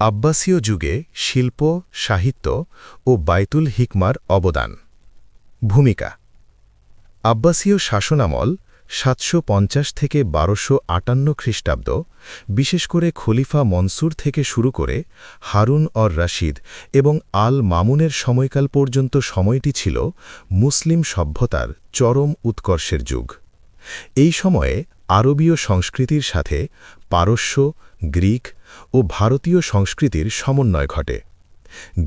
আব্বাসীয় যুগে শিল্প, সাহিত্য ও বায়তুল হিকমার অবদান। ভূমিকা। আব্বাসীয় শাসনামল ৭৫০ থেকে ১২৫৮ খ্রিস্টাব্দ, বিশেষ করে খলিফা মনসুর থেকে শুরু করে হারুন অর রশিদ এবং আল মামুনের সময়কাল পর্যন্ত সময়টি ছিল মুসলিম সভ্যতার চরম উৎকর্ষের যুগ। এই সময়ে আরবীয় সংস্কৃতির সাথে পারস্য, গ্রিক ও ভারতীয় সংস্কৃতির সমন্বয় ঘটে।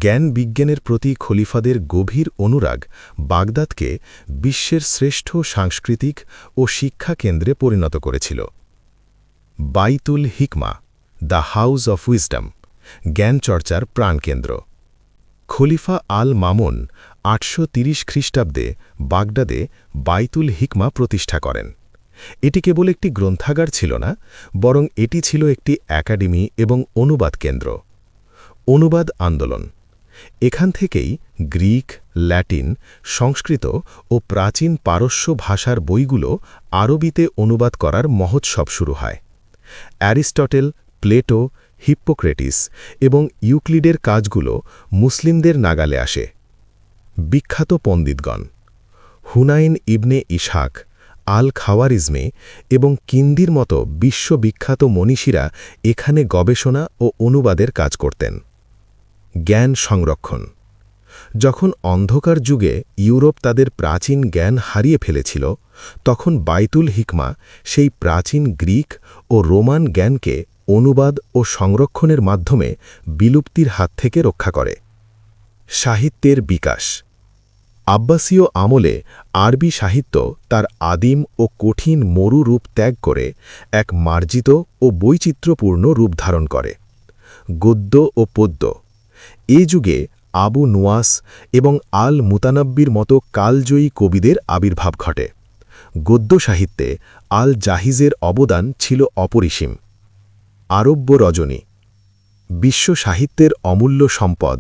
জ্ঞান বিজ্ঞানের প্রতি খলিফাদের গভীর অনুরাগ বাগদাদকে বিশ্বের শ্রেষ্ঠ সাংস্কৃতিক ও শিক্ষা কেন্দ্রে পরিণত করেছিল। বাইতুল হিকমা, দ্য হাউস অফ উইজডম, জ্ঞানচর্চার প্রাণকেন্দ্র। খলিফা আল মামুন ৮৩০ খ্রিস্টাব্দে বাগদাদে বাইতুল হিকমা প্রতিষ্ঠা করেন। এটি কেবল একটি গ্রন্থাগার ছিল না, বরং এটি ছিল একটি একাডেমি এবং অনুবাদ কেন্দ্র। অনুবাদ আন্দোলন। এখান থেকেই গ্রিক, ল্যাটিন, সংস্কৃত ও প্রাচীন পারস্য ভাষার বইগুলো আরবিতে অনুবাদ করার মহোৎসব শুরু হয়। অ্যারিস্টটেল, প্লেটো, হিপ্পোক্রেটিস এবং ইউক্লিডের কাজগুলো মুসলিমদের নাগালে আসে। বিখ্যাত পণ্ডিতগণ। হুনাইন ইবনে ইসহাক, আল খাওয়ারিজমি এবং কিন্দির মতো বিশ্ববিখ্যাত মনীষীরা এখানে গবেষণা ও অনুবাদের কাজ করতেন। জ্ঞান সংরক্ষণ। যখন অন্ধকার যুগে ইউরোপ তাদের প্রাচীন জ্ঞান হারিয়ে ফেলেছিল, তখন বাইতুল হিকমা সেই প্রাচীন গ্রিক ও রোমান জ্ঞানকে অনুবাদ ও সংরক্ষণের মাধ্যমে বিলুপ্তির হাত থেকে রক্ষা করে। সাহিত্যের বিকাশ। আব্বাসীয় আমলে আরবি সাহিত্য তার আদিম ও কঠিন মরু রূপ ত্যাগ করে এক মার্জিত ও বৈচিত্র্যপূর্ণ রূপ ধারণ করে। গদ্য ও পদ্য। এ যুগে আবু নুয়াস এবং আল মুতানাব্বির মতো কালজয়ী কবিদের আবির্ভাব ঘটে। গদ্য সাহিত্যে আল জাহিজের অবদান ছিল অপরিসীম। আরব্য রজনী। বিশ্ব সাহিত্যের অমূল্য সম্পদ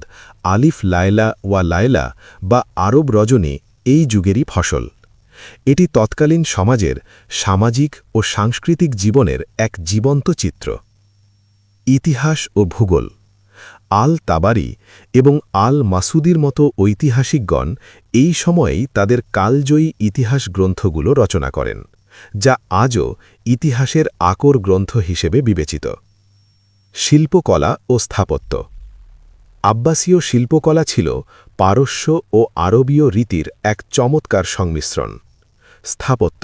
আলিফ লায়লা ওয়া লায়লা বা আরব রজনী এই যুগেরই ফসল। এটি তৎকালীন সমাজের সামাজিক ও সাংস্কৃতিক জীবনের এক জীবন্ত চিত্র। ইতিহাস ও ভূগোল। আল তাবারি এবং আল মাসুদির মতো ঐতিহাসিকগণ এই সময়েই তাদের কালজয়ী ইতিহাস গ্রন্থগুলো রচনা করেন, যা আজও ইতিহাসের আকর গ্রন্থ হিসেবে বিবেচিত। শিল্পকলা ও স্থাপত্য। আব্বাসীয় শিল্পকলা ছিল পারস্য ও আরবীয় রীতির এক চমৎকার সংমিশ্রণ। স্থাপত্য।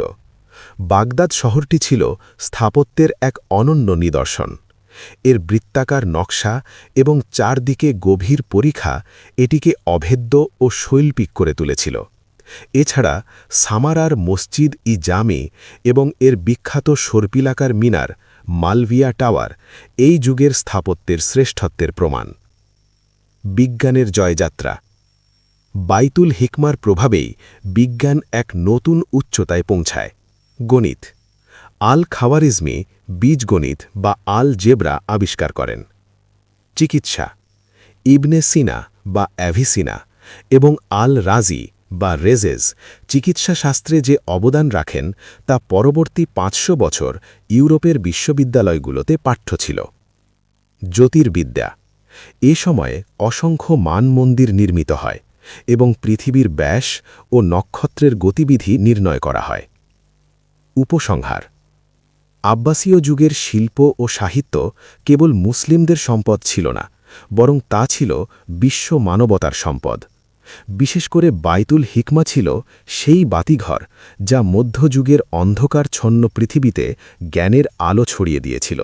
বাগদাদ শহরটি ছিল স্থাপত্যের এক অনন্য নিদর্শন। এর বৃত্তাকার নকশা এবং চারদিকে গভীর পরিখা এটিকে অভেদ্য ও শৈল্পিক করে তুলেছিল। এছাড়া সামারার মসজিদ ই জামি এবং এর বিখ্যাত সর্পিলাকার মিনার মালভিয়া টাওয়ার এই যুগের স্থাপত্যের শ্রেষ্ঠত্বের প্রমাণ। বিজ্ঞানের জয়যাত্রা। বাইতুল হিকমার প্রভাবেই বিজ্ঞান এক নতুন উচ্চতায় পৌঁছায়। গণিত। আল খাওয়ারিজমি বীজগণিত বা আল জেব্রা আবিষ্কার করেন। চিকিৎসা। ইবনে সিনা বা অ্যাভিসিনা এবং আল রাজি বা রেজেজ চিকিৎসাশাস্ত্রে যে অবদান রাখেন তা পরবর্তী ৫০০ বছর ইউরোপের বিশ্ববিদ্যালয়গুলোতে পাঠ্য ছিল। জ্যোতির্বিদ্যা। এ সময়ে অসংখ্য মানমন্দির নির্মিত হয় এবং পৃথিবীর ব্যাস ও নক্ষত্রের গতিবিধি নির্ণয় করা হয়। উপসংহার। আব্বাসীয় যুগের শিল্প ও সাহিত্য কেবল মুসলিমদের সম্পদ ছিল না, বরং তা ছিল বিশ্ব মানবতার সম্পদ। বিশেষ করে বাইতুল হিকমা ছিল সেই বাতিঘর যা মধ্যযুগের অন্ধকারচ্ছন্ন পৃথিবীতে জ্ঞানের আলো ছড়িয়ে দিয়েছিল।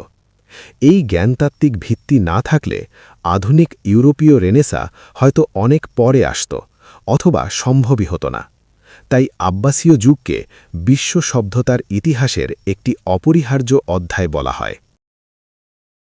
এই জ্ঞানতাত্ত্বিক ভিত্তি না থাকলে আধুনিক ইউরোপীয় রেনেসা হয়তো অনেক পরে আসত, অথবা সম্ভবই হতো না। তাই আব্বাসীয় যুগকে বিশ্ব সভ্যতার ইতিহাসের একটি অপরিহার্য অধ্যায় বলা হয়।